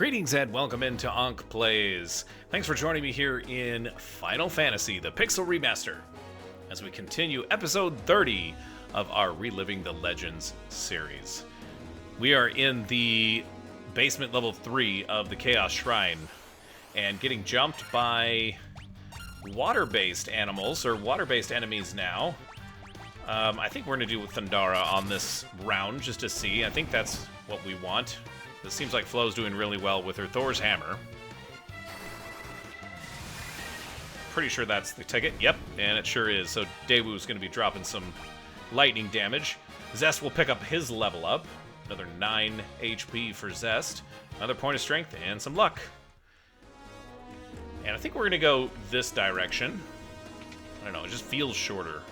Greetings and welcome into Ankh Plays. Thanks for joining me here in Final Fantasy, the Pixel Remaster, as we continue episode 30 of our Reliving the Legends series. We are in the basement level 3 of the Chaos Shrine, and getting jumped by water-based animals, or water-based enemies now. I think we're going to do Thundara on this round, just to see. I think that's what we want. It seems like Flo's doing really well with her Thor's Hammer. Pretty sure that's the ticket. Yep, and it sure is. So Daewoo's going to be dropping some lightning damage. Zest will pick up his level up. Another 9 HP for Zest. Another point of strength and some luck. And I think we're going to go this direction. I don't know, it just feels shorter.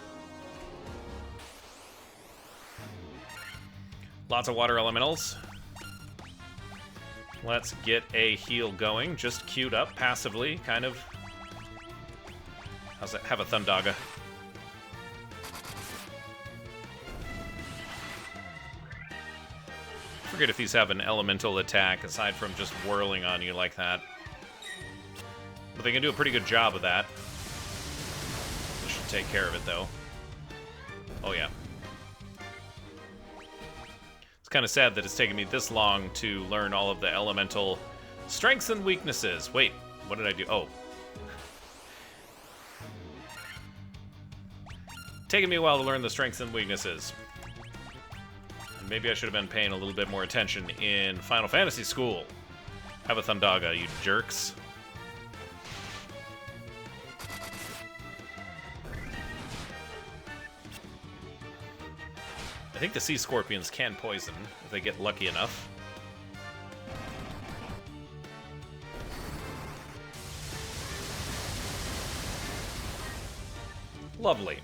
Lots of water elementals. Let's get a heal going, just queued up passively, kind of. How's that? Have a Thundaga. Forget if these have an elemental attack aside from just whirling on you like that. But they can do a pretty good job of that. This should take care of it, though. Oh, yeah. It's kind of sad that it's taken me this long to learn all of the elemental strengths and weaknesses. Wait, what did I do? Oh. Taking me a while to learn the strengths and weaknesses. And maybe I should have been paying a little bit more attention in Final Fantasy school. Have a Thundaga, you jerks. I think the sea scorpions can poison if they get lucky enough. Lovely.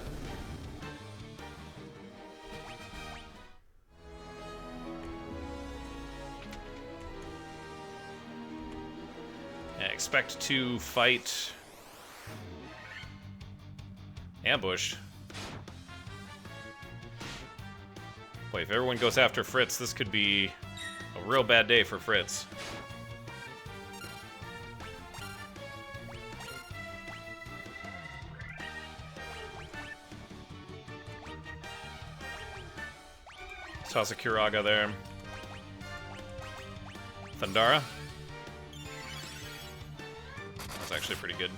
I expect to fight ambushed. Boy, if everyone goes after Fritz, this could be a real bad day for Fritz. Toss a Kuraga there. Thundara. That's actually pretty good.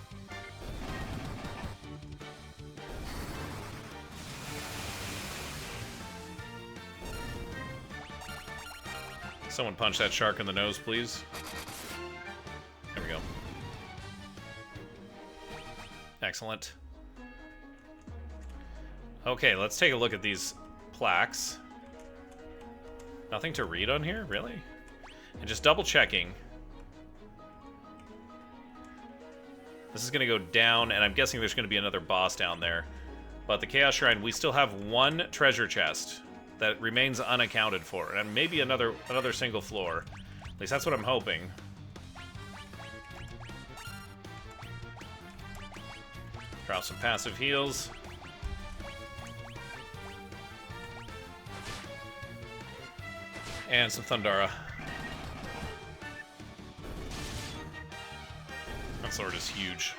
Someone punch that shark in the nose, please. There we go. Excellent. Okay, let's take a look at these plaques. Nothing to read on here, really? And just double checking. This is going to go down, and I'm guessing there's going to be another boss down there. But the Chaos Shrine, we still have one treasure chest that remains unaccounted for, and maybe another single floor. At least that's what I'm hoping. Drop some passive heals. And some Thundara. That sword is huge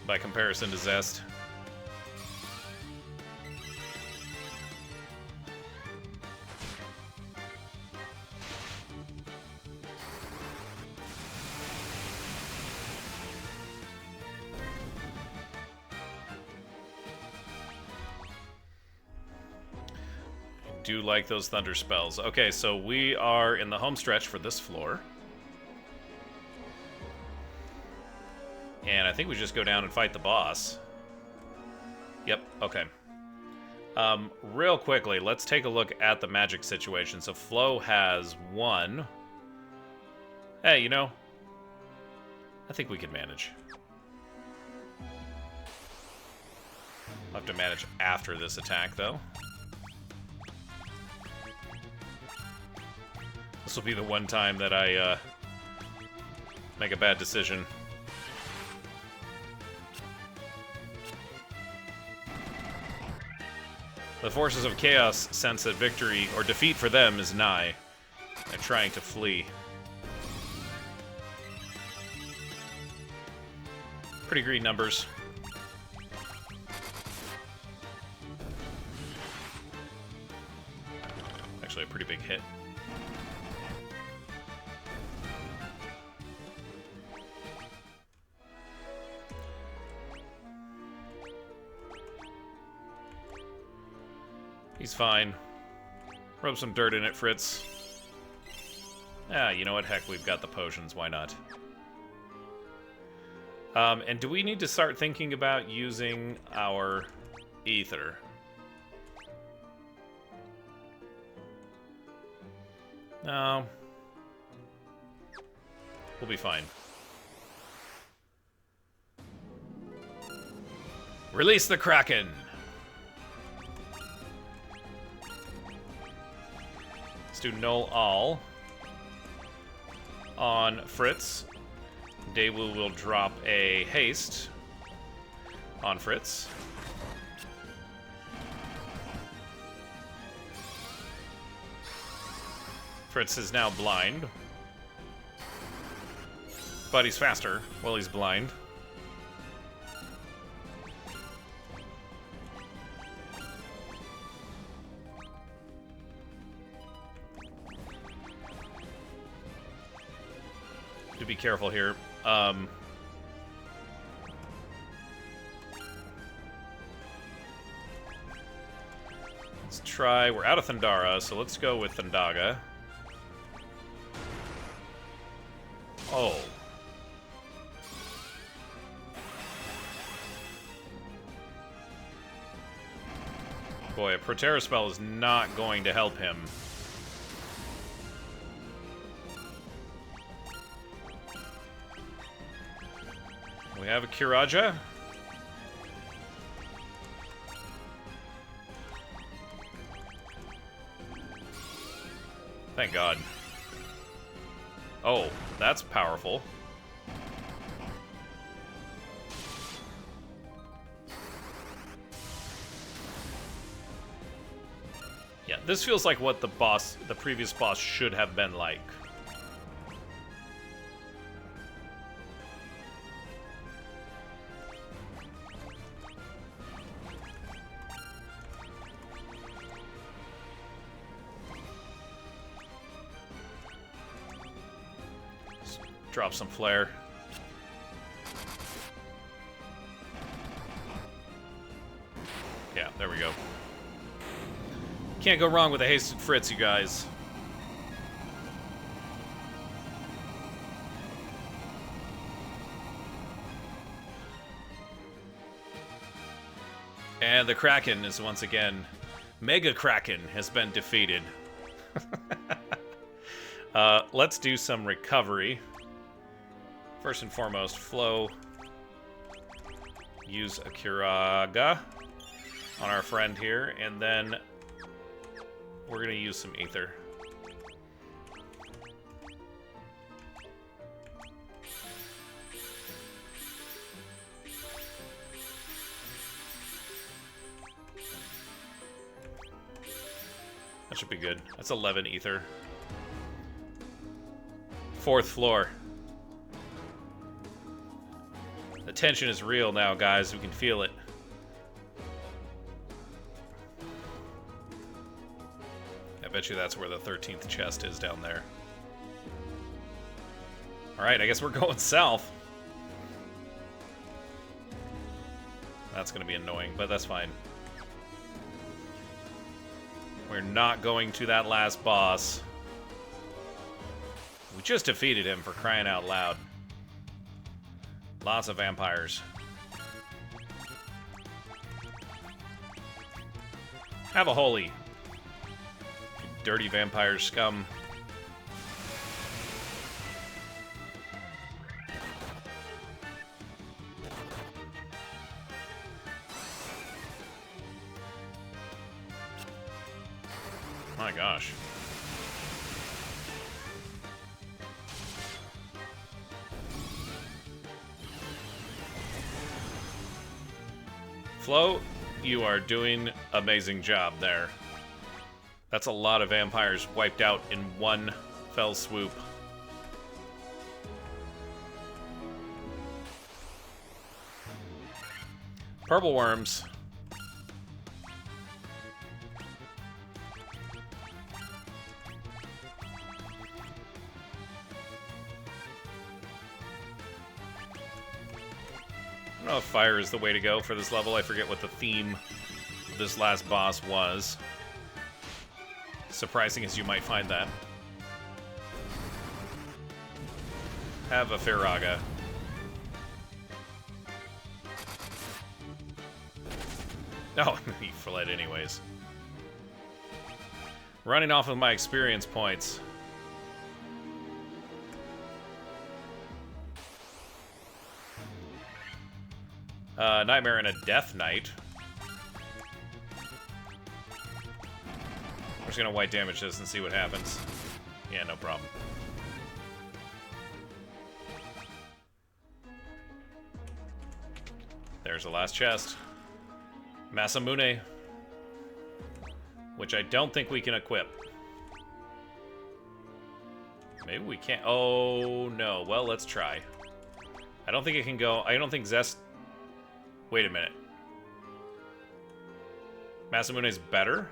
by comparison to Zest. Do like those thunder spells. Okay, so we are in the home stretch for this floor. And I think we just go down and fight the boss. Yep, okay. Real quickly, let's take a look at the magic situation. So Flo has 1. Hey, you know, I think we can manage. I'll have to manage after this attack, though. This will be the one time that I make a bad decision. The forces of chaos sense that victory or defeat for them is nigh. They're trying to flee. Pretty green numbers. Actually, a pretty big hit. He's fine. Rub some dirt in it, Fritz. Ah, you know what? Heck, we've got the potions. Why not? And do we need to start thinking about using our ether? No. We'll be fine. Release the Kraken! Let's do Null All on Fritz. Daewoo will drop a haste on Fritz. Fritz is now blind. But he's faster while he's blind. Do be careful here. Let's try... We're out of Thundara, so let's go with Thundaga. Oh. Boy, a Protera spell is not going to help him. We have a Kiraja. Thank God. Oh, that's powerful. Yeah, this feels like what the previous boss should have been like. Drop some flare. Yeah, there we go. Can't go wrong with a hasted Fritz, you guys. And the Kraken is once again... Mega Kraken has been defeated. Let's do some recovery. First and foremost, Flow. Use a Kiraga on our friend here, and then we're gonna use some ether. That should be good. That's 11 ether. 4th floor. The tension is real now, guys. We can feel it. I bet you that's where the 13th chest is down there. Alright, I guess we're going south. That's going to be annoying, but that's fine. We're not going to that last boss. We just defeated him, for crying out loud. Lots of vampires. Have a holy. You dirty vampire scum. My gosh. Flo, you are doing amazing job there. That's a lot of vampires wiped out in one fell swoop. Purple worms. I don't know if fire is the way to go for this level. I forget what the theme of this last boss was. Surprising as you might find that. Have a Firaga. Oh, he fled anyways. Running off with my experience points. Nightmare and a Death Knight. I'm just gonna white damage this and see what happens. Yeah, no problem. There's the last chest. Masamune. Which I don't think we can equip. Maybe we can't. Oh, no. Well, let's try. I don't think it can go. I don't think Zest... Wait a minute. Masamune's better?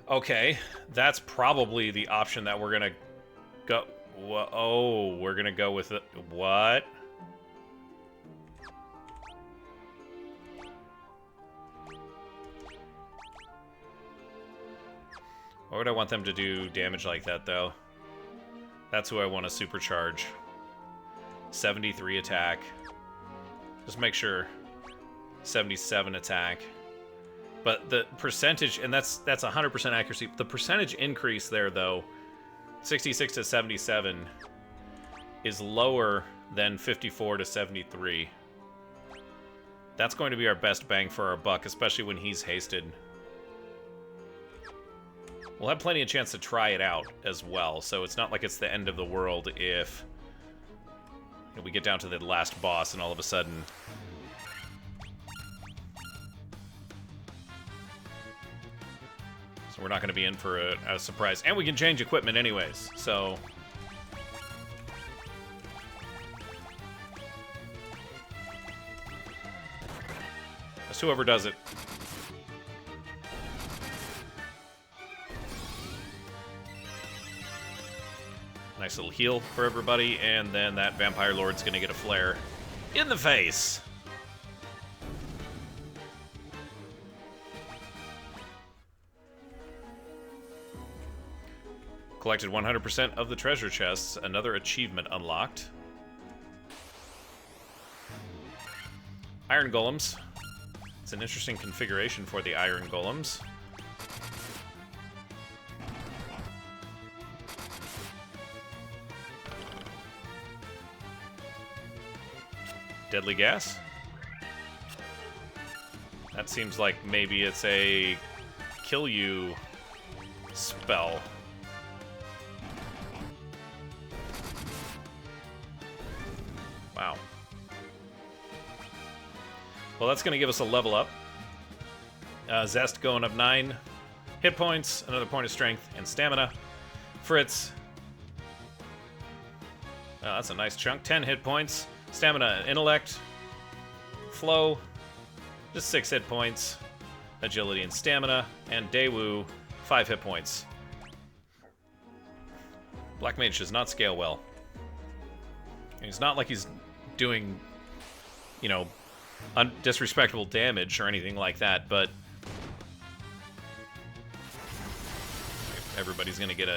Okay, that's probably the option that we're gonna go. Oh, we're gonna go with it. What? Why would I want them to do damage like that, though? That's who I want to supercharge. 73 attack. Just make sure. 77 attack. But the percentage, and that's 100% accuracy. The percentage increase there, though, 66 to 77, is lower than 54 to 73. That's going to be our best bang for our buck, especially when he's hasted. We'll have plenty of chance to try it out as well, so it's not like it's the end of the world if we get down to the last boss and all of a sudden... So we're not going to be in for a surprise. And we can change equipment anyways, so... Just whoever does it. Nice little heal for everybody, and then that Vampire Lord's gonna get a flare in the face. Collected 100% of the treasure chests. Another achievement unlocked. Iron Golems. It's an interesting configuration for the Iron Golems. Deadly gas? That seems like maybe it's a kill you spell. Wow. Well, that's going to give us a level up. Zest going up 9 hit points, another point of strength and stamina. Fritz. Oh, that's a nice chunk. 10 hit points. Stamina and intellect. Flow. Just 6 hit points. Agility and stamina. And Daewoo, 5 hit points. Black Mage does not scale well. And it's not like he's doing, you know, disrespectful damage or anything like that, but everybody's gonna get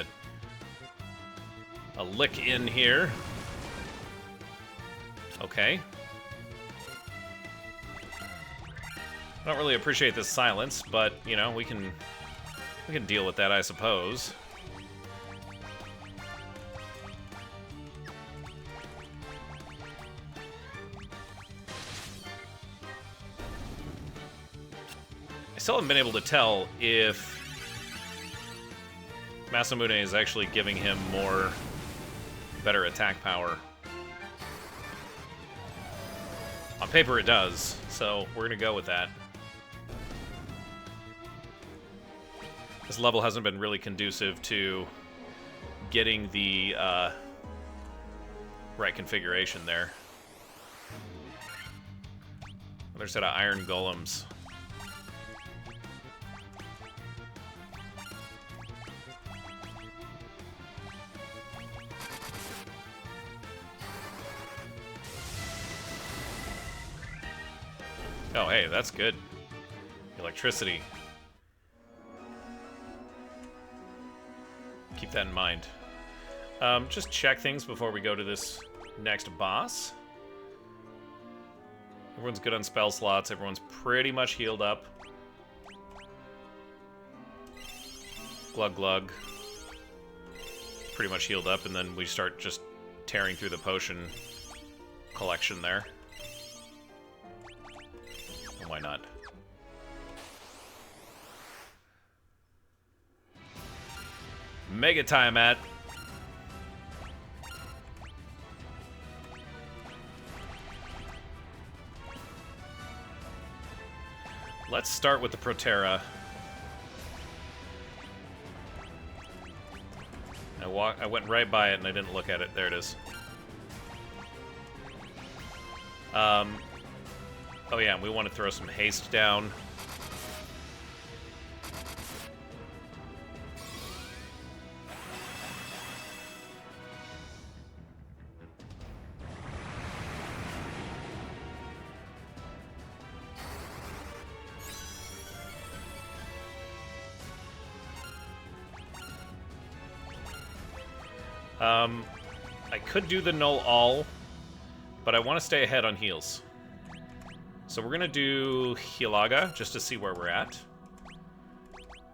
a lick in here. Okay. I don't really appreciate this silence, but, you know, we can deal with that, I suppose. I still haven't been able to tell if Masamune is actually giving him better attack power. On paper it does, so we're gonna go with that. This level hasn't been really conducive to getting the right configuration there. Another set of iron golems. Oh, hey, that's good. Electricity. Keep that in mind. Just check things before we go to this next boss. Everyone's good on spell slots. Everyone's pretty much healed up. Glug Glug. Pretty much healed up, and then we start just tearing through the potion collection there. And why not? Mega Tiamat. Let's start with the Protera. I went right by it and I didn't look at it. There it is. Oh yeah, and we want to throw some haste down. I could do the null all, but I want to stay ahead on heals. So we're going to do Hilaga, just to see where we're at.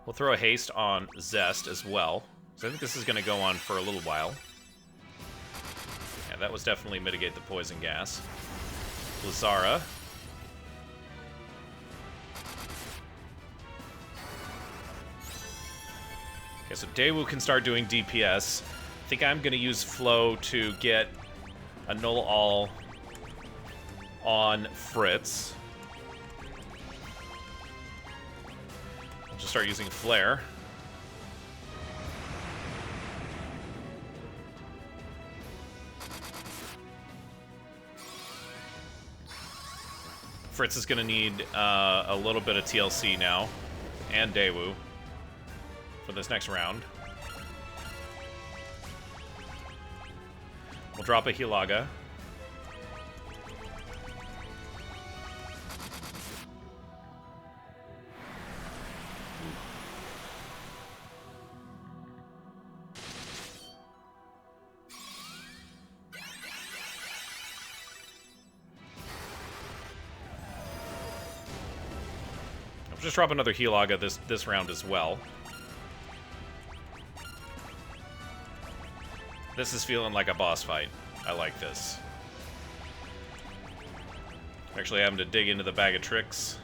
We'll throw a haste on Zest as well. So I think this is going to go on for a little while. Yeah, that was definitely mitigate the poison gas. Lazara. Okay, so Daewoo can start doing DPS. I think I'm going to use Flow to get a null all on Fritz. I'll just start using Flare. Fritz is going to need a little bit of TLC now, and Daewoo, for this next round. We'll drop a Hilaga. I'll just drop another Hilaga this round as well. This is feeling like a boss fight. I like this. Actually having to dig into the bag of tricks.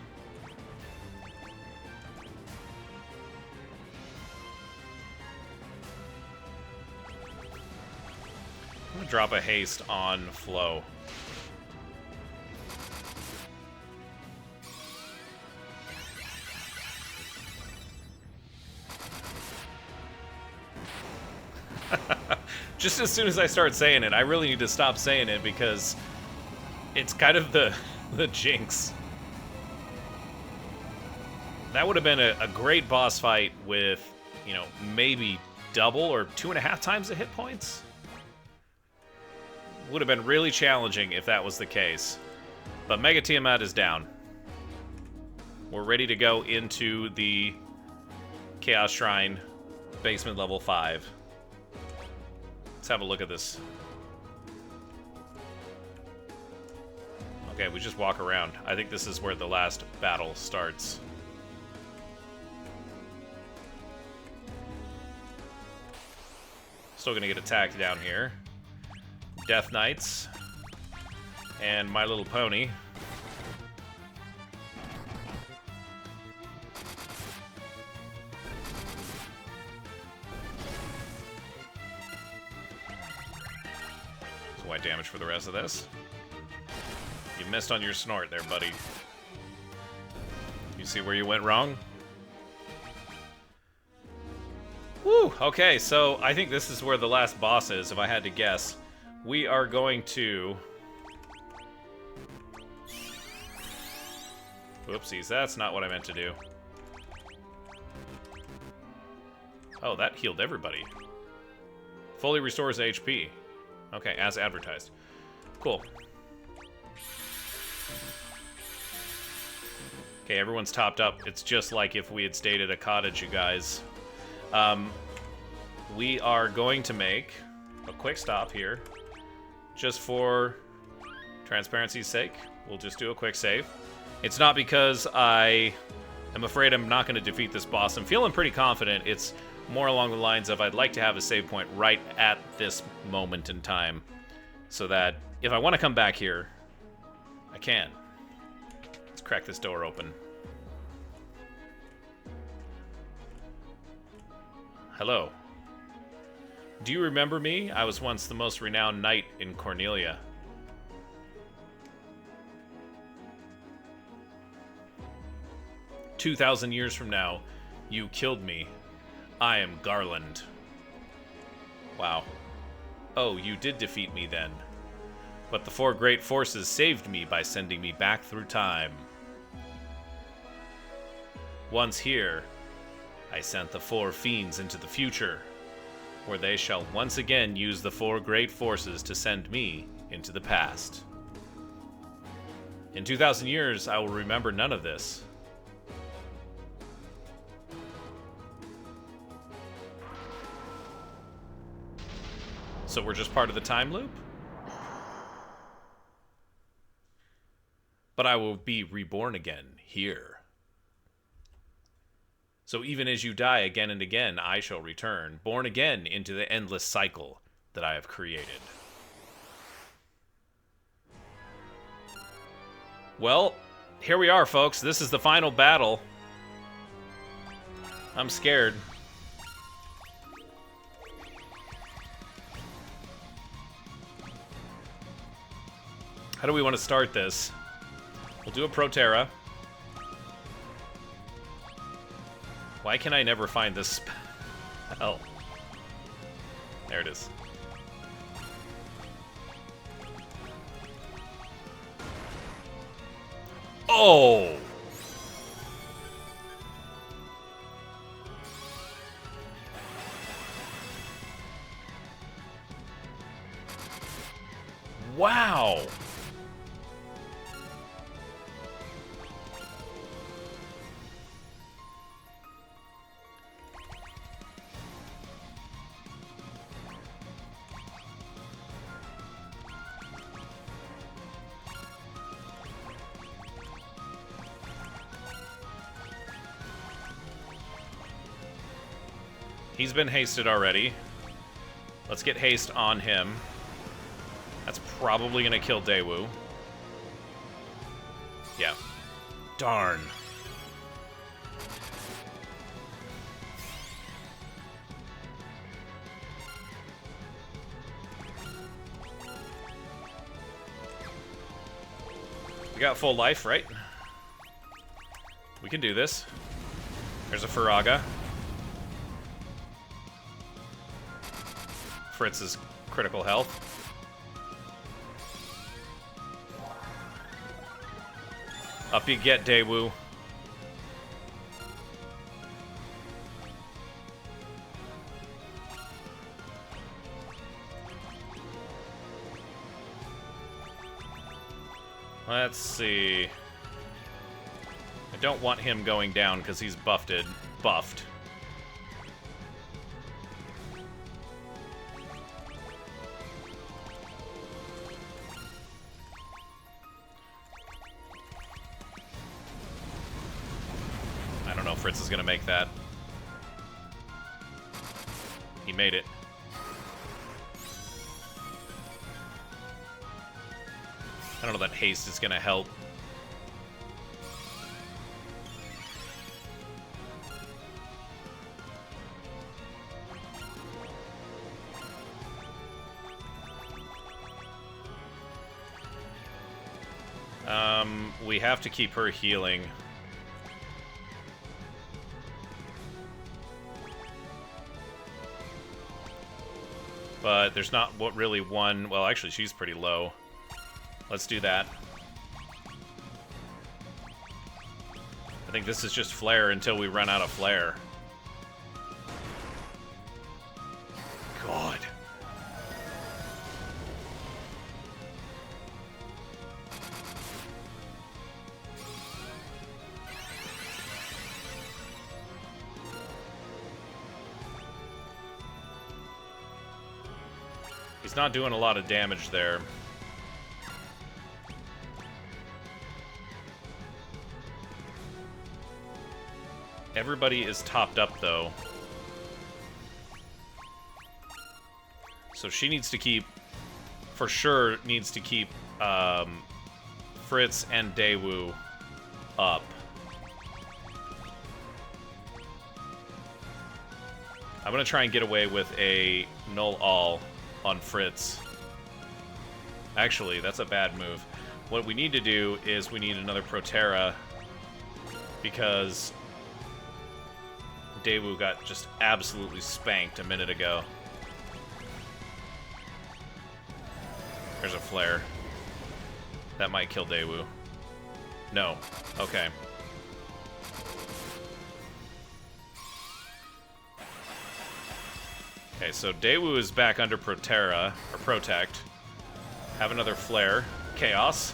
I'm gonna drop a haste on Flow. Just as soon as I start saying it, I really need to stop saying it because it's kind of the jinx. That would have been a great boss fight with, you know, maybe double or 2.5 times the hit points. Would have been really challenging if that was the case. But Mega Tiamat is down. We're ready to go into the Chaos Shrine, basement level 5. Let's have a look at this. Okay, we just walk around. I think this is where the last battle starts. Still gonna get attacked down here. Death Knights. And My Little Pony. White damage for the rest of this. You missed on your snort there, buddy. You see where you went wrong? Whew, okay, so I think this is where the last boss is, if I had to guess. We are going to... Whoopsies, that's not what I meant to do. Oh, that healed everybody. Fully restores HP. Okay, as advertised. Cool. Okay, everyone's topped up. It's just like if we had stayed at a cottage, you guys. We are going to make a quick stop here. Just for transparency's sake, we'll just do a quick save. It's not because I am afraid I'm not going to defeat this boss. I'm feeling pretty confident. It's more along the lines of I'd like to have a save point right at this moment in time, so that if I want to come back here, I can. Let's crack this door open. Hello. Do you remember me? I was once the most renowned knight in Cornelia. "2,000 years from now, you killed me. I am Garland." Wow. Oh, you did defeat me then. But the four great forces saved me by sending me back through time. Once here, I sent the four fiends into the future, where they shall once again use the four great forces to send me into the past. In 2,000 years, I will remember none of this. So we're just part of the time loop? But I will be reborn again here. So even as you die again and again, I shall return, born again into the endless cycle that I have created. Well, here we are, folks. This is the final battle. I'm scared. How do we want to start this? We'll do a Proterra. Why can I never find this spell? There it is. Oh! Wow! He's been hasted already. Let's get haste on him. That's probably gonna kill Daewoo. Yeah. Darn. We got full life, right? We can do this. There's a Faraga. Fritz's critical health. Up you get, Daewoo. Let's see. I don't want him going down because he's buffed. I don't know if Fritz is going to make that. He made it. I don't know that haste is going to help. We have to keep her healing. but there's not what really one. Well, actually, she's pretty low. Let's do that. I think this is just flare until we run out of flare. God. He's not doing a lot of damage there. Everybody is topped up, though. So she needs to keep, for sure, needs to keep Fritz and Daewoo up. I'm going to try and get away with a null all on Fritz. Actually, that's a bad move. What we need to do is we need another Proterra because Daewoo got just absolutely spanked a minute ago. There's a flare. That might kill Daewoo. No. Okay. Okay, so Daewoo is back under Proterra, or Protect. Have another flare. Chaos.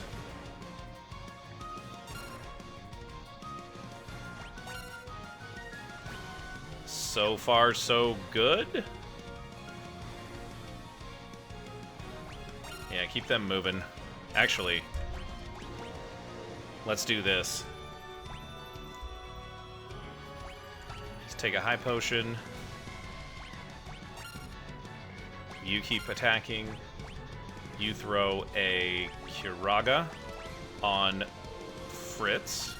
So far, so good. Yeah, keep them moving. Actually, let's do this. Let's take a high potion. You keep attacking. You throw a Kiraga on Fritz.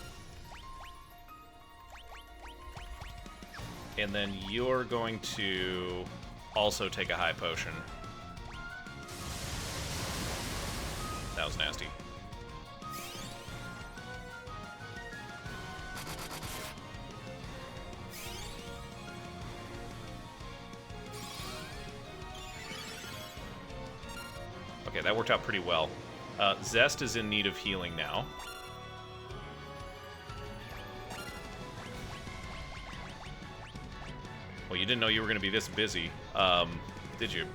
And then you're going to also take a high potion. That was nasty. Okay, that worked out pretty well. Zest is in need of healing now. Well, you didn't know you were going to be this busy, did you,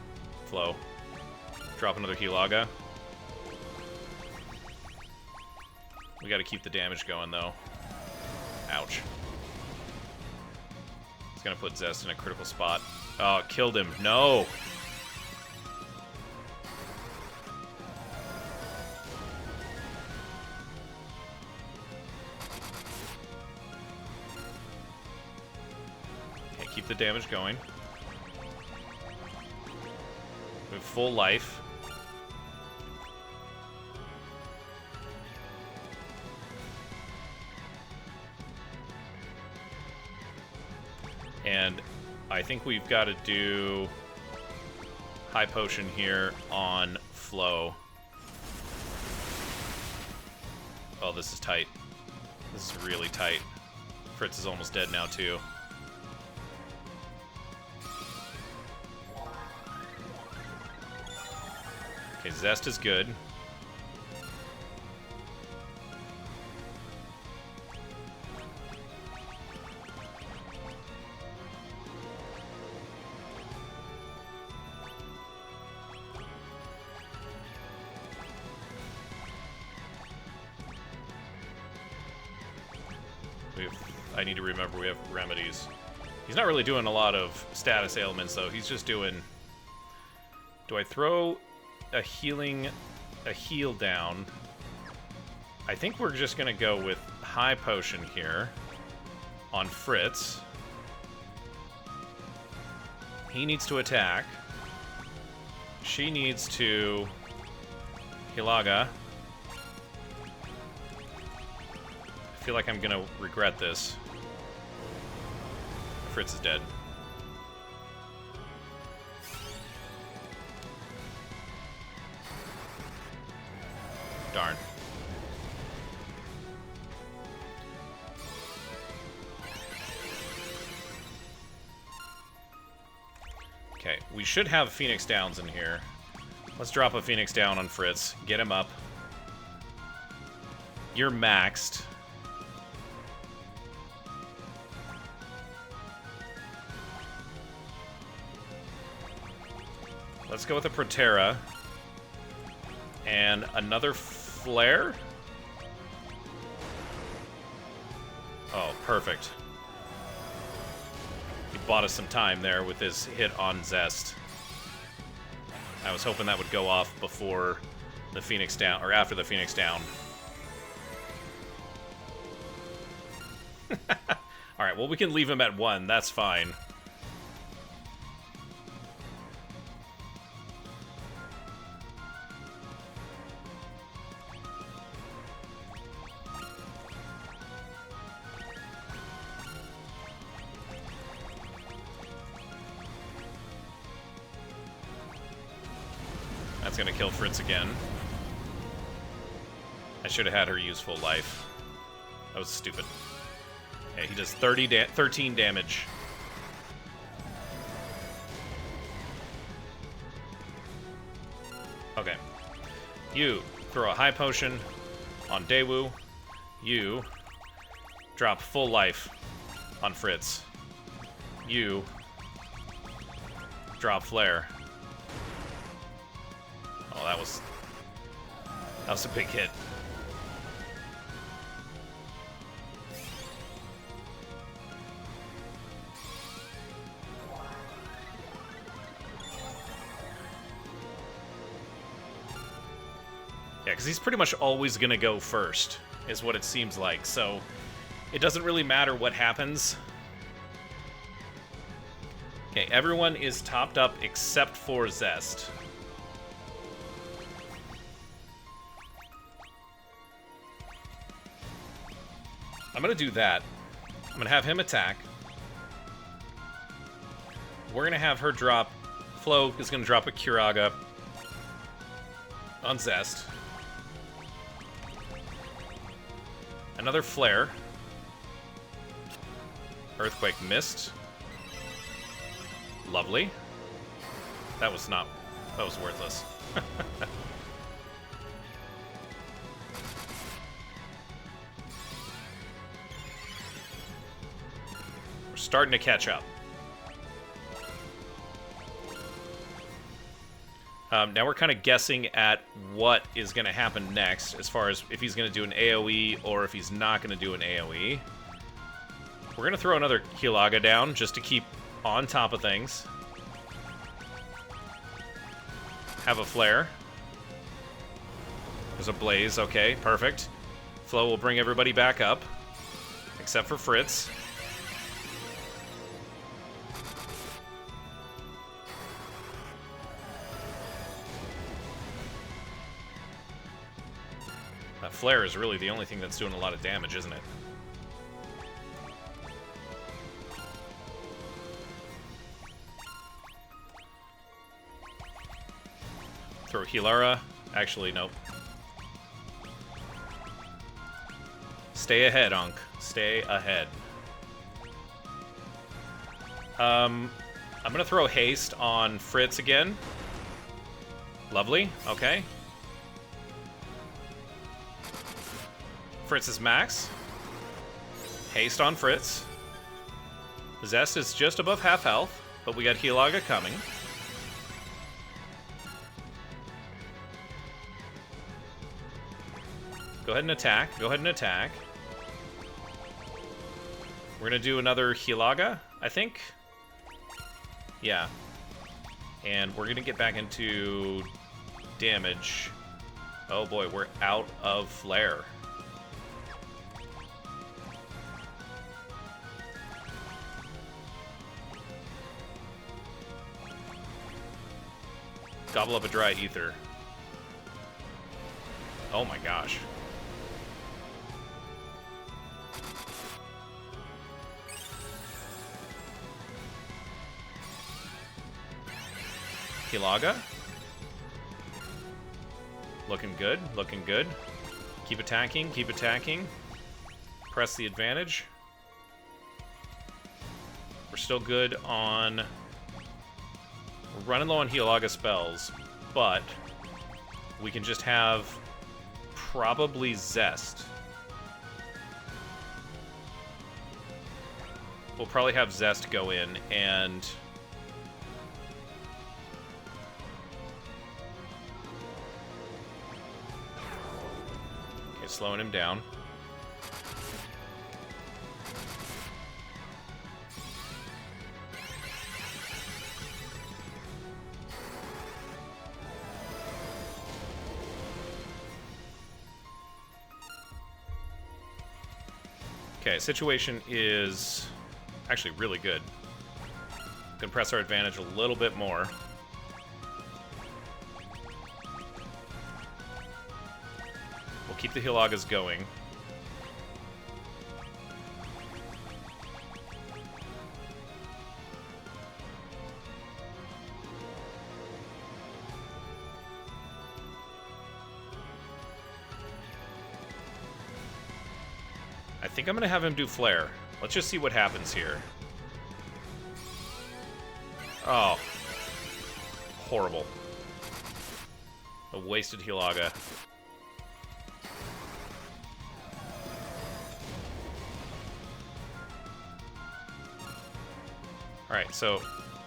Flo? Drop another Hilaga. We got to keep the damage going, though. Ouch. It's going to put Zest in a critical spot. Oh, it killed him. No! Keep the damage going. We have full life. And I think we've got to do high potion here on Flo. Oh, this is tight. This is really tight. Fritz is almost dead now, too. Okay, Zest is good. I need to remember we have remedies. He's not really doing a lot of status ailments, though. He's just doing... Do I throw a heal down? I think we're just going to go with high potion here on Fritz. He needs to attack. She needs to Hilaga. I feel like I'm going to regret this. Fritz is dead. Darn. Okay, we should have Phoenix Downs in here. Let's drop a Phoenix Down on Fritz. Get him up. You're maxed. Let's go with a Protera. And another Flare? Oh, perfect. He bought us some time there with his hit on Zest. I was hoping that would go off before the Phoenix Down, or after the Phoenix Down. Alright, well, we can leave him at 1. That's fine. That's gonna kill Fritz again. I should have had her use full life. That was stupid. Okay, he does 13 damage. Okay. You throw a high potion on Daewoo. You drop full life on Fritz. You drop flare. Oh, that was a big hit. Yeah, because he's pretty much always going to go first, is what it seems like. So it doesn't really matter what happens. Okay, everyone is topped up except for Zest. I'm going to do that. I'm going to have him attack. We're going to have her drop... Flo is going to drop a Curaga on Zest. Another Flare. Earthquake missed. Lovely. That was worthless. We're starting to catch up. Now we're kind of guessing at what is going to happen next, as far as if he's going to do an AoE or if he's not going to do an AoE. We're going to throw another Kilaga down just to keep on top of things. Have a flare. There's a blaze. Okay, perfect. Flo will bring everybody back up, except for Fritz. That flare is really the only thing that's doing a lot of damage, isn't it? Throw Healara. Actually, nope. Stay ahead, Ankh. Stay ahead. I'm gonna throw Haste on Fritz again. Lovely. Okay. Fritz is max. Haste on Fritz. Zest is just above half health, but we got Healaga coming. Go ahead and attack. Go ahead and attack. We're gonna do another Healaga, I think. Yeah. And we're gonna get back into damage. Oh boy, we're out of flare. Gobble up a dry ether. Oh my gosh. Kilaga. Looking good, looking good. Keep attacking, keep attacking. Press the advantage. We're still good on running low on Healaga spells, but we can just have probably Zest. We'll probably have Zest go in and... Okay, slowing him down. Okay, situation is actually really good. Can press our advantage a little bit more. We'll keep the Healagas going. I think I'm going to have him do Flare. Let's just see what happens here. Oh. Horrible. A wasted Healaga. Alright, so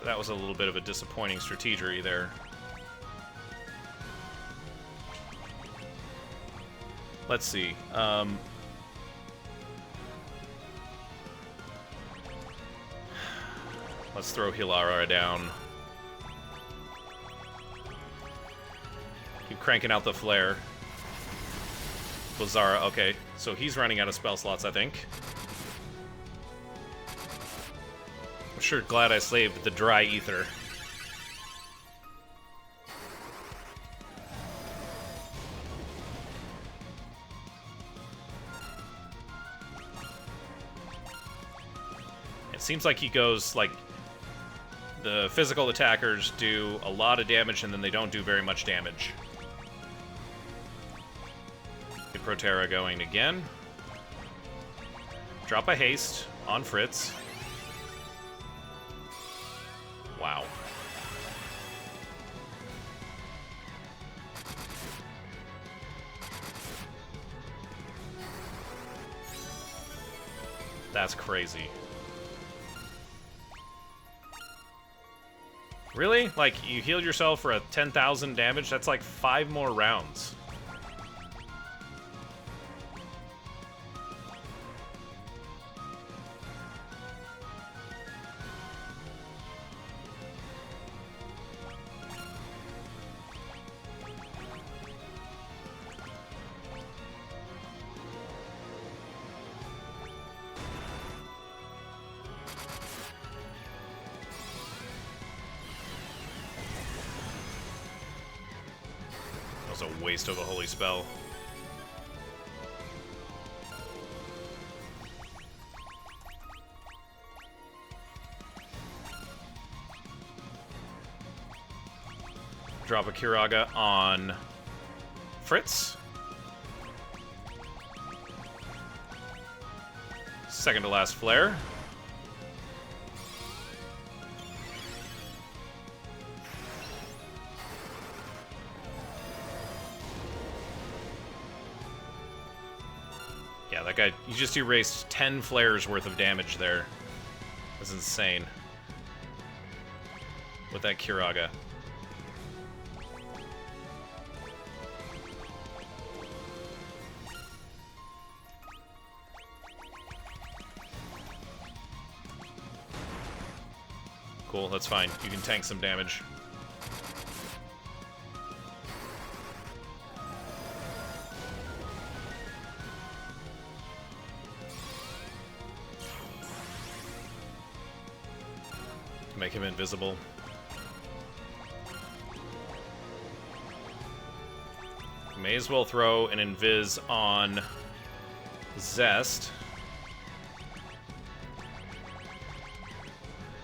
that was a little bit of a disappointing strategery there. Let's see. Let's throw Hilara down. Keep cranking out the flare. Blazara, okay. So he's running out of spell slots, I think. I'm sure glad I saved the dry ether. It seems like he goes, like, the physical attackers do a lot of damage and then they don't do very much damage. Get Proterra going again. Drop a haste on Fritz. Wow. That's crazy. Really? Like, you healed yourself for a 10,000 damage? That's like 5 more rounds. A waste of a holy spell. Drop a Kiraga on Fritz. Second to last flare. Yeah, that guy, you just erased 10 flares worth of damage there. That's insane. With that Kiraga. Cool, that's fine. You can tank some damage. Make him invisible. May as well throw an invis on Zest.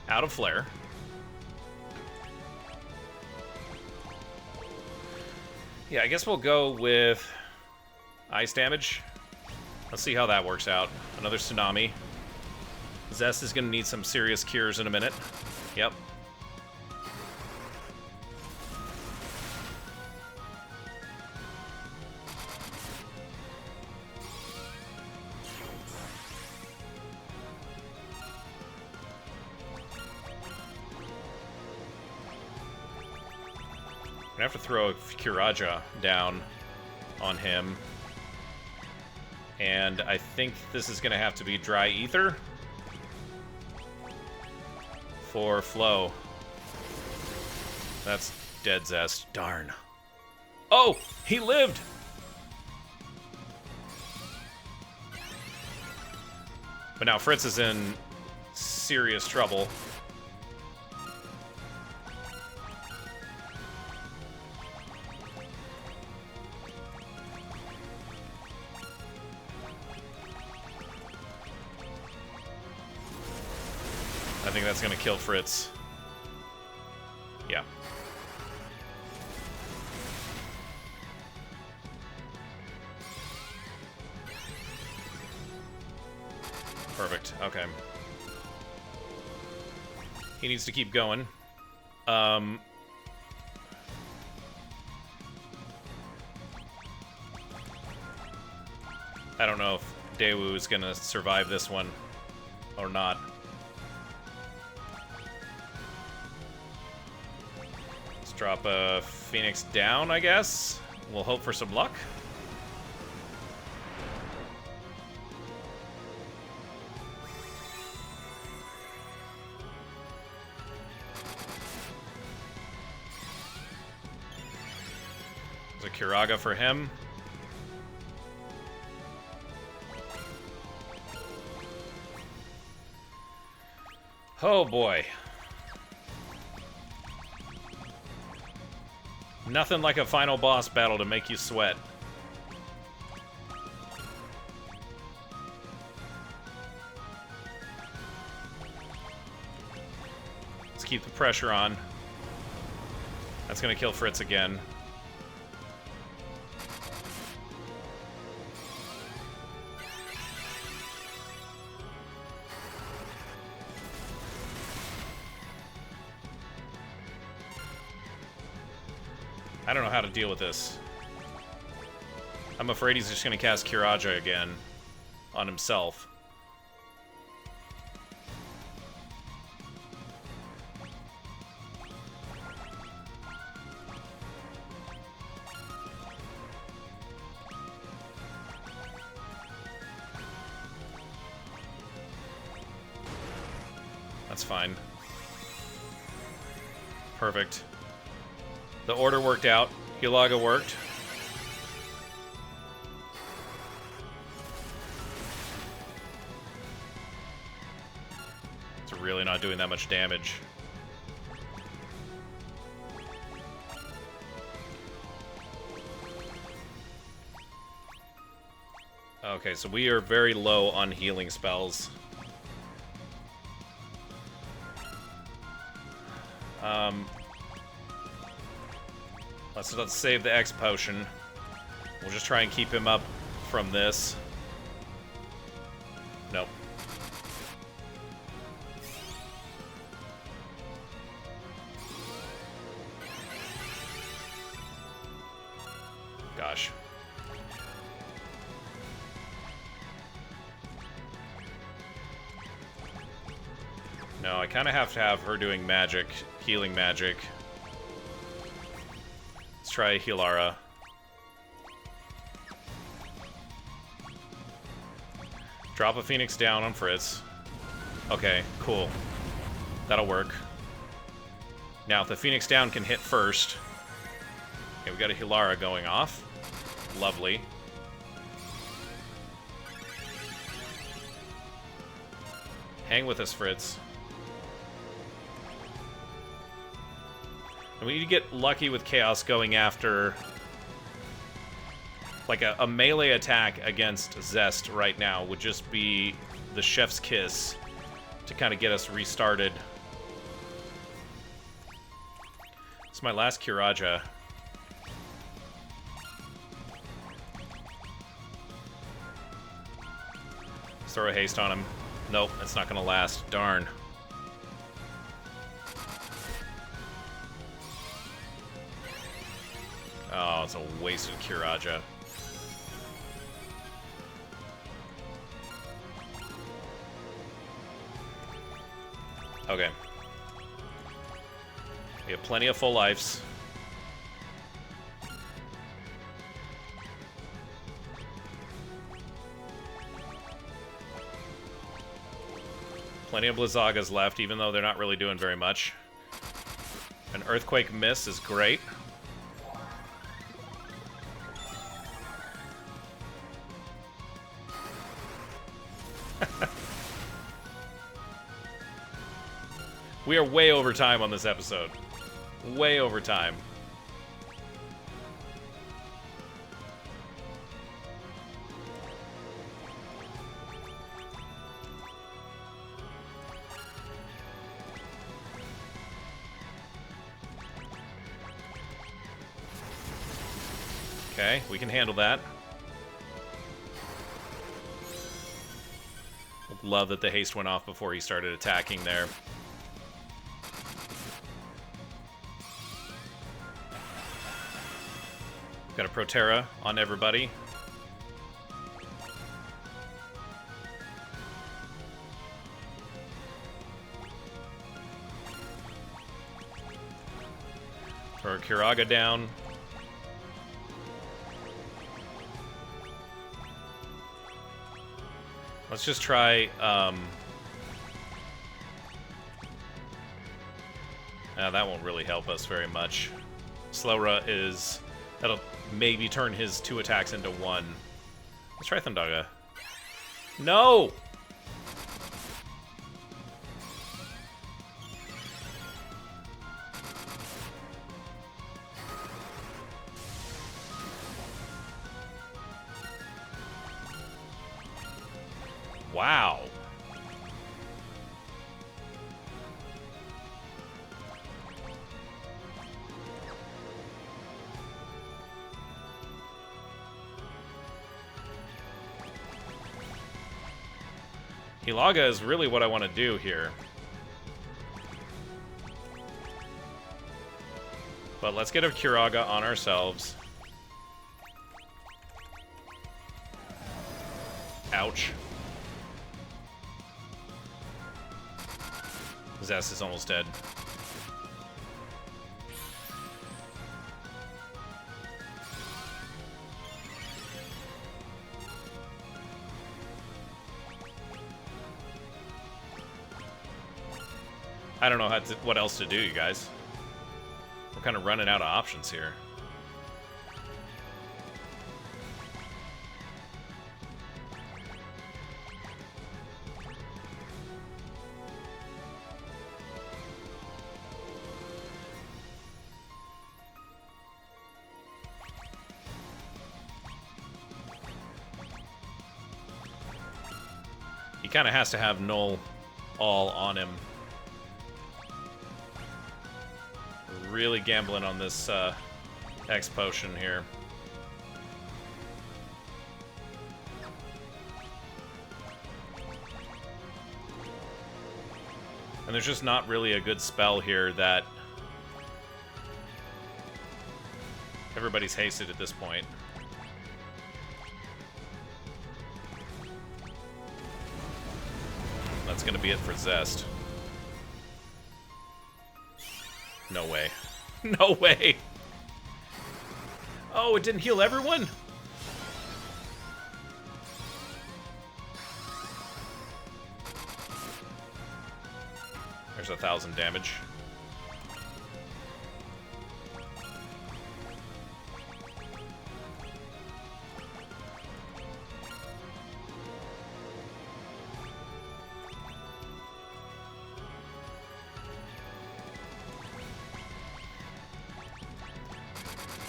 Out of flare. Yeah, I guess we'll go with ice damage. Let's see how that works out. Another tsunami. Zest is going to need some serious cures in a minute. Yep. have to throw a Kiraja down on him. And I think this is going to have to be Dry Ether for Flow. That's dead Zest. Darn. Oh! He lived! But now Fritz is in serious trouble. I think that's going to kill Fritz. Yeah. Perfect. Okay. He needs to keep going. I don't know if Daewoo is going to survive this one or not. Let's drop a Phoenix down, I guess. We'll hope for some luck. There's a Kiraga for him. Oh boy. Nothing like a final boss battle to make you sweat. Let's keep the pressure on. That's gonna kill Fritz again. I don't know how to deal with this. I'm afraid he's just going to cast Kiraja again on himself. That's fine. Perfect. The order worked out. Hilaga worked. It's really not doing that much damage. Okay, so we are very low on healing spells. Let's save the X potion. We'll just try and keep him up from this. Nope. Gosh. No, I kind of have to have her doing magic, healing magic. Let's try Hilara. Drop a Phoenix down on Fritz. Okay, cool. That'll work. Now, if the Phoenix down can hit first. Okay, we got a Hilara going off. Lovely. Hang with us, Fritz. And we need to get lucky with Chaos going after like a melee attack against Zest right now would just be the chef's kiss to kind of get us restarted. It's my last Kiraja. Let's throw a haste on him. Nope, it's not gonna last. Darn. Oh, it's a wasted Kiraja. Okay. We have plenty of full lives. Plenty of Blizzagas left, even though they're not really doing very much. An Earthquake miss is great. We are way over time on this episode. Way over time. Okay, we can handle that. Love that the haste went off before he started attacking there. Got a Proterra on everybody. Throw our Kiraga down. Let's just try, that won't really help us very much. Slowra is... That'll maybe turn his 2 attacks into 1. Let's try Thundaga. No! Wow. Hilaga is really what I want to do here. But let's get a Kiraga on ourselves. Ouch. Zest is almost dead. I don't know what else to do, you guys. We're kind of running out of options here. He kind of has to have Null all on him. Really gambling on this X potion here. And there's just not really a good spell here that everybody's hasted at this point. That's gonna be it for Zest. No way. No way! Oh, it didn't heal everyone? There's 1,000 damage.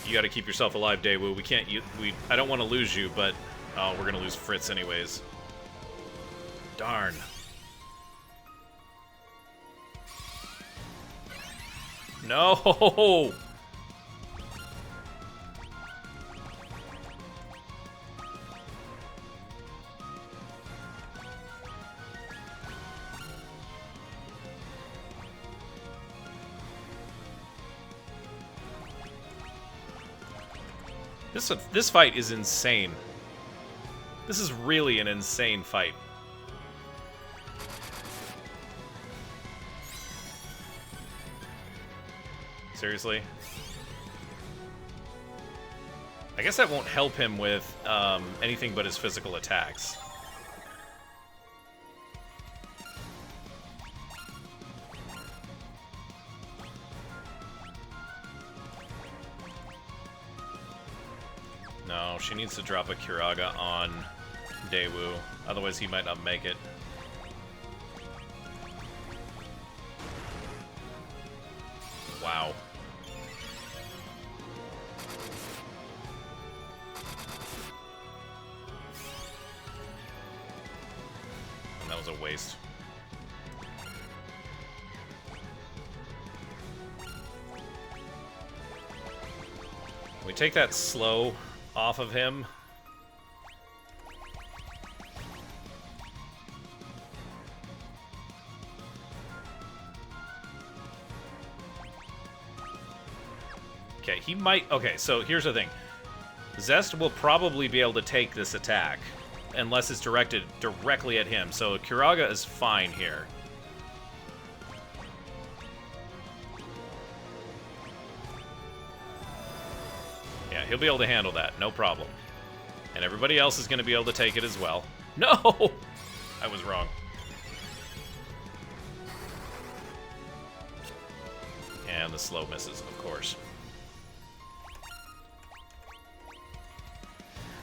You gotta keep yourself alive, Daewoo. We can't... I don't want to lose you, but... Oh, we're gonna lose Fritz anyways. Darn. No! This fight is insane. This is really an insane fight. Seriously? I guess that won't help him with anything but his physical attacks. No, she needs to drop a Kiraga on Daewoo. Otherwise, he might not make it. Wow. And that was a waste. We take that slow off of him. Okay, he might... Okay, so here's the thing. Zest will probably be able to take this attack, unless it's directed directly at him. So Kiraga is fine here. Yeah, he'll be able to handle that, no problem. And everybody else is going to be able to take it as well. No! I was wrong. And the slow misses, of course.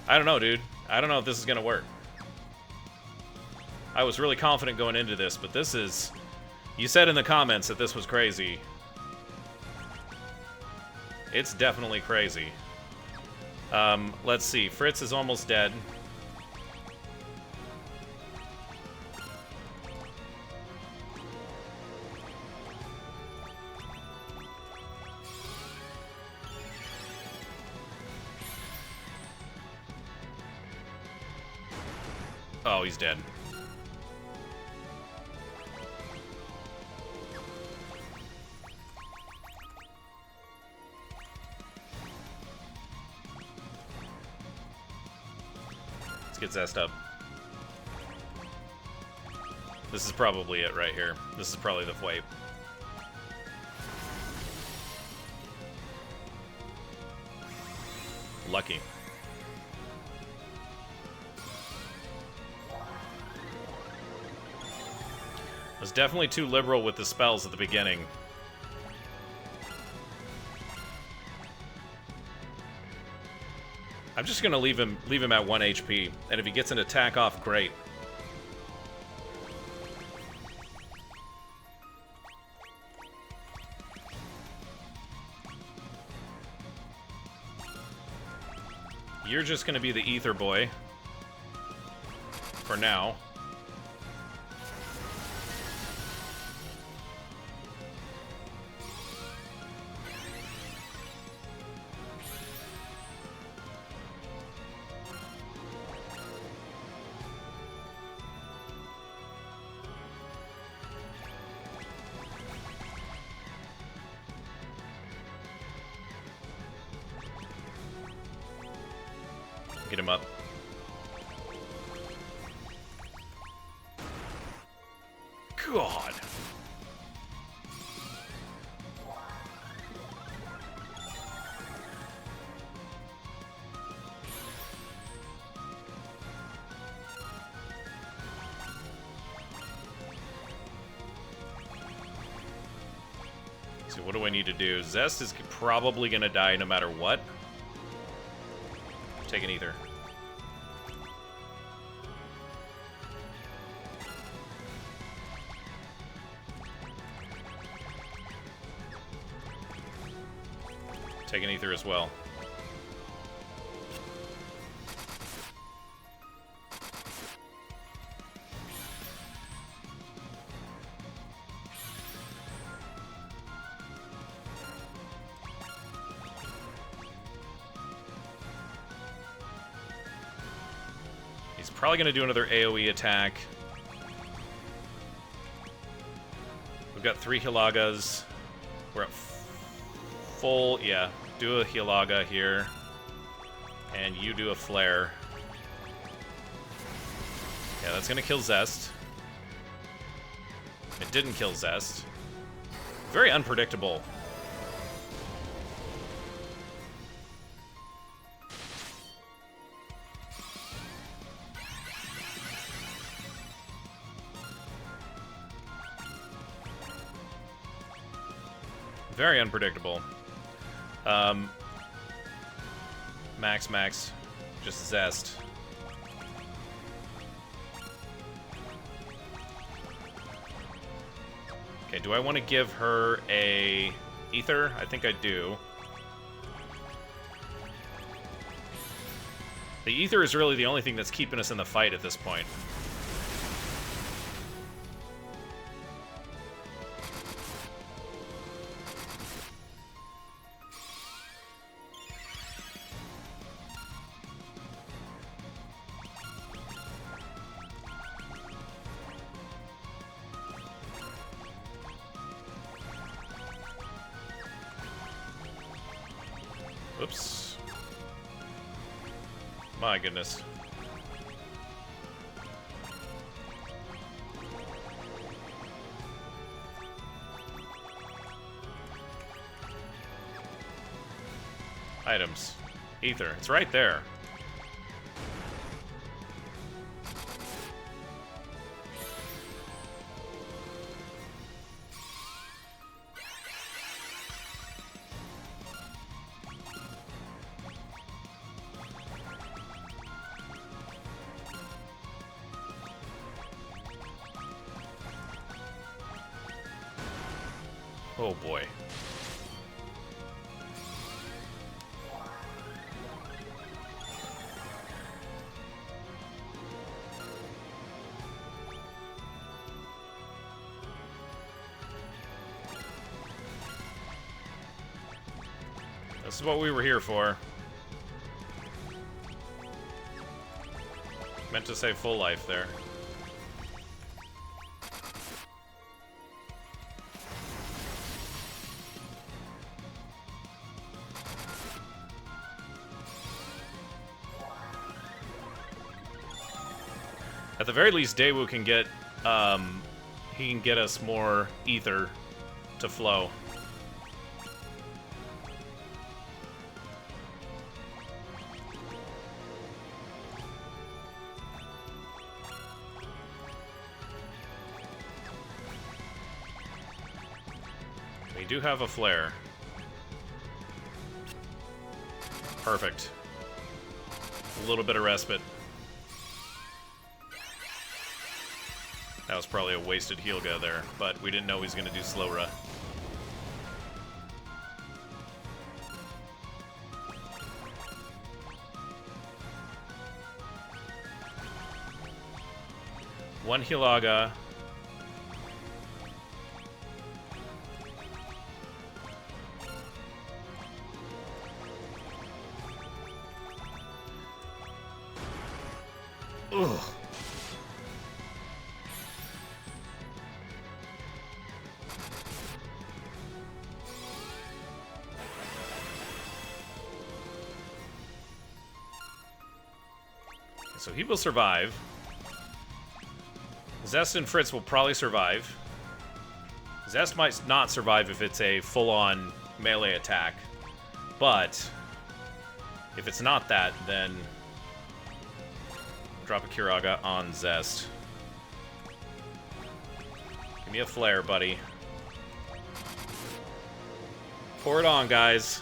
I don't know, dude. I don't know if this is going to work. I was really confident going into this, but this is... You said in the comments that this was crazy. It's definitely crazy. Let's see. Fritz is almost dead. Oh, he's dead. Let's get Zest up. This is probably it right here. This is probably the wipe. Lucky. I was definitely too liberal with the spells at the beginning. I'm just gonna leave him at 1 HP, and if he gets an attack off, great. You're just gonna be the ether boy for now. Get him up. God. So what do I need to do? Zest is probably going to die no matter what. Take an ether. Take an ether as well. He's probably going to do another AoE attack. We've got 3 Hilagas. We're at full, yeah. Do a Hilaga here. And you do a Flare. Yeah, that's going to kill Zest. It didn't kill Zest. Very unpredictable. Very unpredictable. Max. Just Zest. Okay, do I want to give her a Ether? I think I do. The Ether is really the only thing that's keeping us in the fight at this point. Oops. My goodness. Items. Ether. It's right there. Oh boy. This is what we were here for. Meant to say full life there. At the very least, Daewoo can get, he can get us more ether to flow. We do have a flare. Perfect. A little bit of respite. That was probably a wasted heal go there, but we didn't know he was going to do Slow-Ra. One Hilaga. Ugh. So he will survive. Zest and Fritz will probably survive. Zest might not survive if it's a full-on melee attack. But if it's not that, then drop a Kiraga on Zest. Give me a flare, buddy. Pour it on, guys.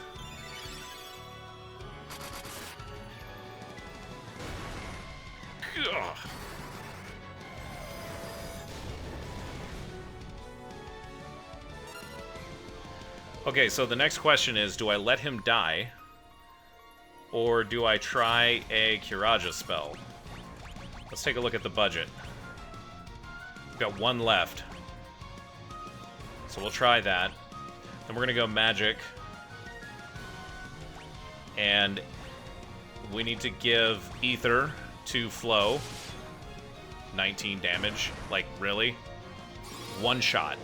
Ugh. Okay, so the next question is, do I let him die? Or do I try a Kiraja spell? Let's take a look at the budget. We've got one left. So we'll try that. Then we're gonna go magic. And we need to give ether to flow. 19 damage. Like, really? One shot.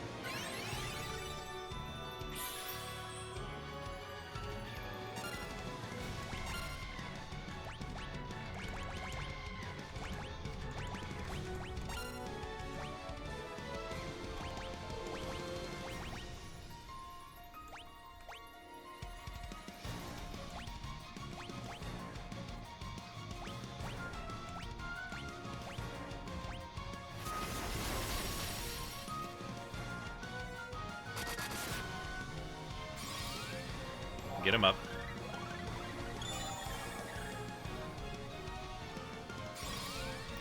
Get him up.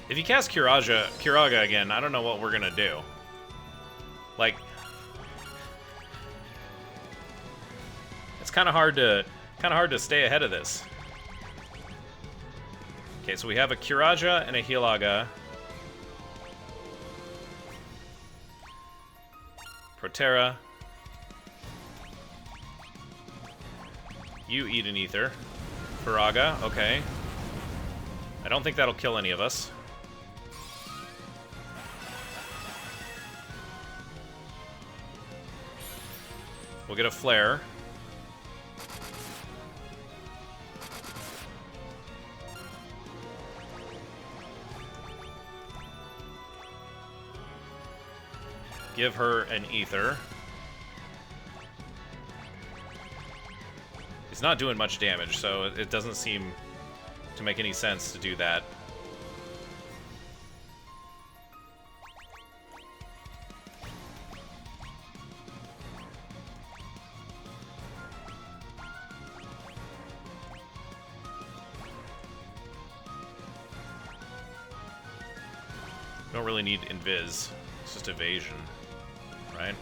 If you cast Kiraga again, I don't know what we're gonna do. Like, it's kind of hard to stay ahead of this. Okay, so we have a Kiraja and a Hilaga. Protera. You eat an ether. Firaga, okay. I don't think that'll kill any of us. We'll get a flare. Give her an ether. He's not doing much damage, so it doesn't seem to make any sense to do that. Don't really need invis. It's just evasion, right?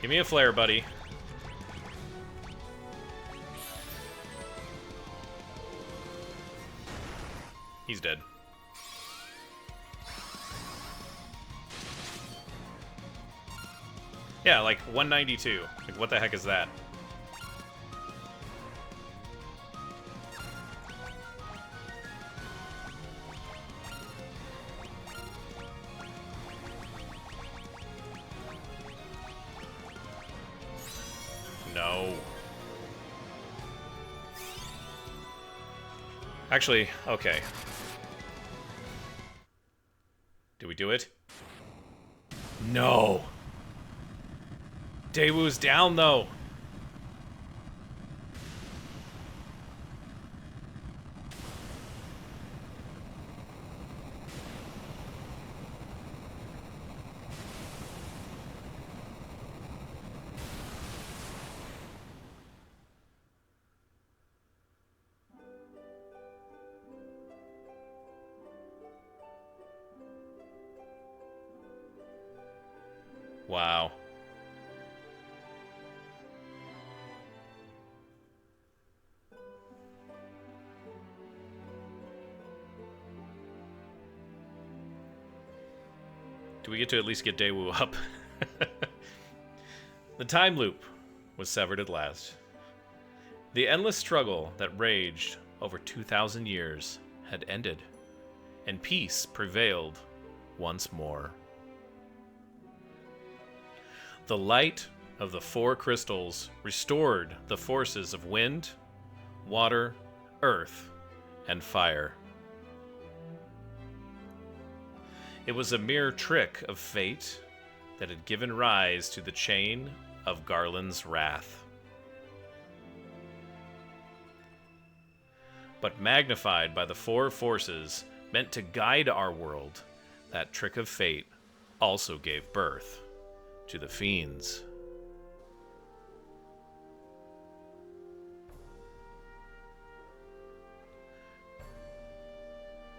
Give me a flare, buddy. He's dead. Yeah, like 192. Like, what the heck is that? No. Actually, okay. Do we do it? No. Daewoo's down, though. Wow. Do we get to at least get Daewoo up? The time loop was severed at last. The endless struggle that raged over 2,000 years had ended, and peace prevailed once more. The light of the four crystals restored the forces of wind, water, earth, and fire. It was a mere trick of fate that had given rise to the chain of Garland's wrath. But magnified by the four forces meant to guide our world, that trick of fate also gave birth to the fiends.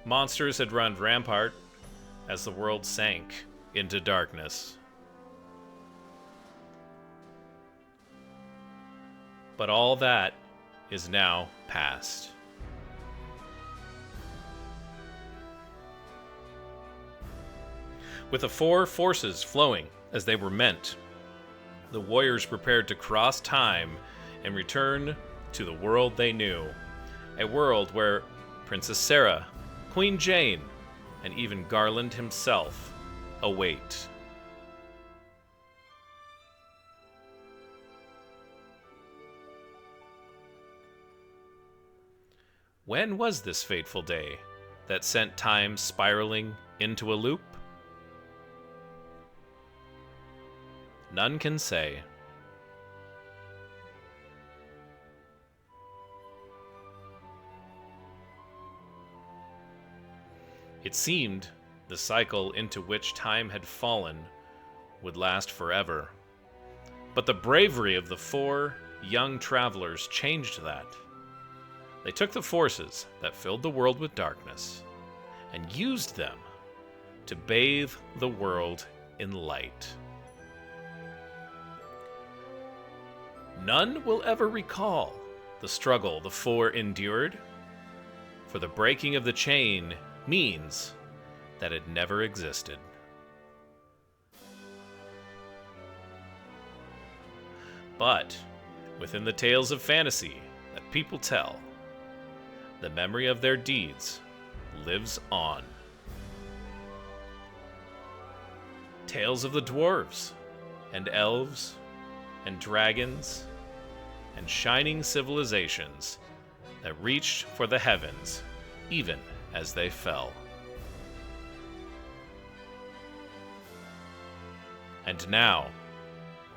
Monsters had run rampart as the world sank into darkness. But all that is now past. With the four forces flowing as they were meant, the warriors prepared to cross time and return to the world they knew, a world where Princess Sarah, Queen Jane, and even Garland himself await. When was this fateful day that sent time spiraling into a loop? None can say. It seemed the cycle into which time had fallen would last forever. But the bravery of the 4 young travelers changed that. They took the forces that filled the world with darkness and used them to bathe the world in light. None will ever recall the struggle the 4 endured, for the breaking of the chain means that it never existed. But within the tales of fantasy that people tell, the memory of their deeds lives on. Tales of the dwarves and elves and dragons and shining civilizations that reached for the heavens even as they fell. And now,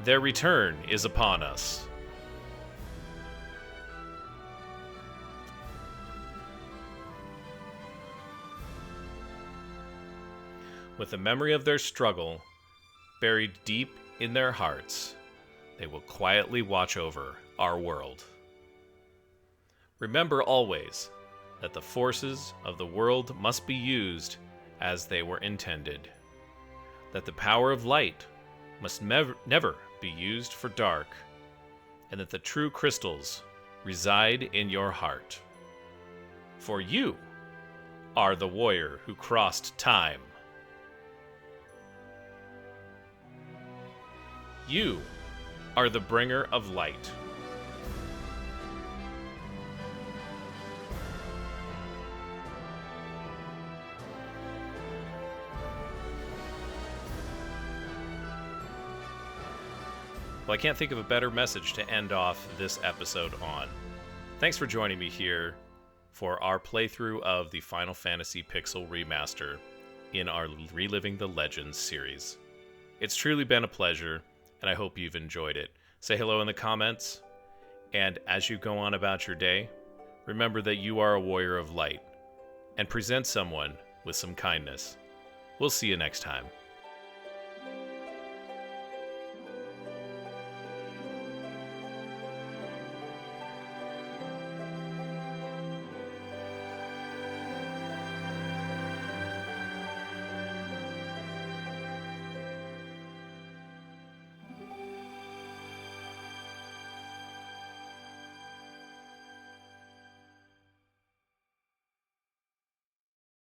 their return is upon us. With the memory of their struggle buried deep in their hearts, they will quietly watch over our world. Remember always that the forces of the world must be used as they were intended, that the power of light must never be used for dark, and that the true crystals reside in your heart. For you are the warrior who crossed time. You are the bringer of light. Well, I can't think of a better message to end off this episode on. Thanks for joining me here for our playthrough of the Final Fantasy Pixel Remaster in our Reliving the Legends series. It's truly been a pleasure, and I hope you've enjoyed it. Say hello in the comments, and as you go on about your day, remember that you are a warrior of light, and present someone with some kindness. We'll see you next time.